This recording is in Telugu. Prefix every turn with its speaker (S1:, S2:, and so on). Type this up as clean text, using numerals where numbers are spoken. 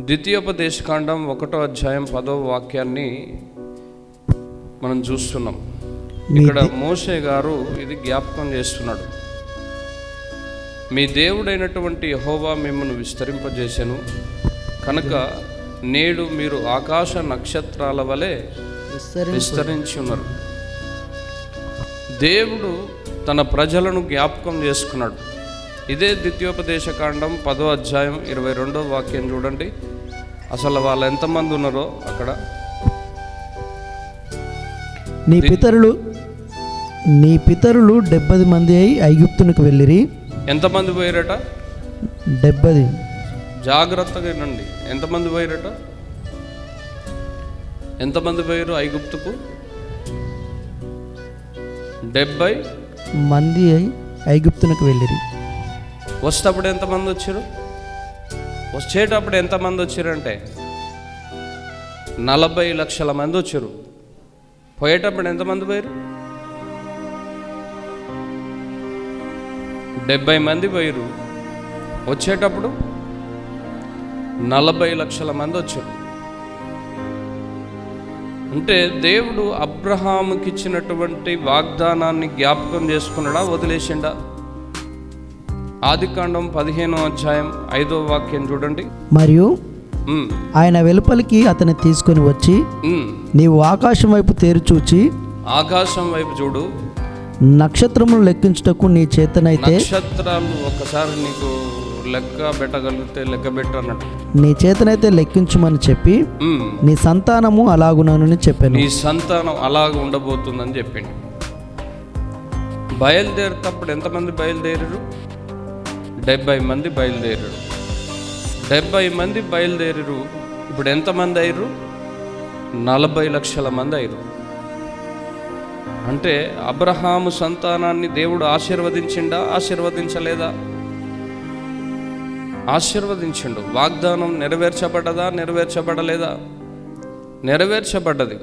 S1: ద్వితీయోపదేశకాండం 1వ అధ్యాయం 10వ వాక్యాన్ని మనం చూస్తున్నాం. ఇక్కడ మోషే గారు ఇది జ్ఞాపకం చేస్తున్నాడు. మీ దేవుడైనటువంటి యెహోవా మిమ్మల్ని విస్తరింపజేసెను కనుక నేడు మీరు ఆకాశ నక్షత్రాల వలె విస్తరించి ఉన్నారు. దేవుడు తన ప్రజలను జ్ఞాపకం చేసుకున్నాడు. ఇదే ద్వితీయోపదేశకాండం 10వ అధ్యాయం 22వ వాక్యం చూడండి. అసలు వాళ్ళు ఎంతమంది ఉన్నారో అక్కడ.
S2: నీ పితరులు 70 మంది అయి ఐగుప్తునికి వెళ్ళిరి.
S1: ఎంతమంది పోయారట?
S2: 70.
S1: జాగ్రత్తగా వినండి. ఎంతమంది పోయారట? ఎంతమంది పోయారు ఐగుప్తుకు? 70
S2: మంది అయి ఐగుప్తునికి వెళ్ళిరి.
S1: వస్తేప్పుడు ఎంతమంది వచ్చారు? వచ్చేటప్పుడు ఎంతమంది వచ్చారంటే 40 లక్షల మంది వచ్చారు. పోయేటప్పుడు ఎంతమంది పోయారు? 70 మంది పోయారు. వచ్చేటప్పుడు 40 లక్షల మంది వచ్చారు. అంటే దేవుడు అబ్రహాముకి ఇచ్చినటువంటి వాగ్దానాన్ని జ్ఞాపకం చేసుకున్నాడా, వదిలేసిండా? ఆదికాండం 15వ అధ్యాయం 5వ వాక్యం చూడండి.
S2: మరియు ఆయన వెలుపలికి అతన్ని తీసుకొని వచ్చి నీవు ఆకాశం వైపు తేరు చూచి,
S1: ఆకాశం వైపు చూడు,
S2: నక్షత్రములు లెక్కించుటకు నీ చేతనైతే,
S1: నక్షత్రాలు ఒకసారి నీకు లెక్క పెట్టగలిగితే లెక్క పెట్టు అన్నట్టు,
S2: నీ చేతనైతే లెక్కించుమని చెప్పి నీ సంతానము అలాగునని చెప్పాను.
S1: నీ సంతానం అలాగ ఉండబోతుందని చెప్పింది. బయలుదేరేటప్పుడు ఎంతమంది బయలుదేరారు? 70 మంది బయలుదేరారు. 70 మంది బయలుదేరారు. ఇప్పుడు ఎంతమంది అయ్యారు? 40 లక్షల మంది అయ్యారు. అంటే అబ్రహాము సంతానాన్ని దేవుడు ఆశీర్వదించిండా, ఆశీర్వదించలేదా? ఆశీర్వదించిండు. వాగ్దానం నెరవేర్చబడ్డదా, నెరవేర్చబడలేదా? నెరవేర్చబడ్డది.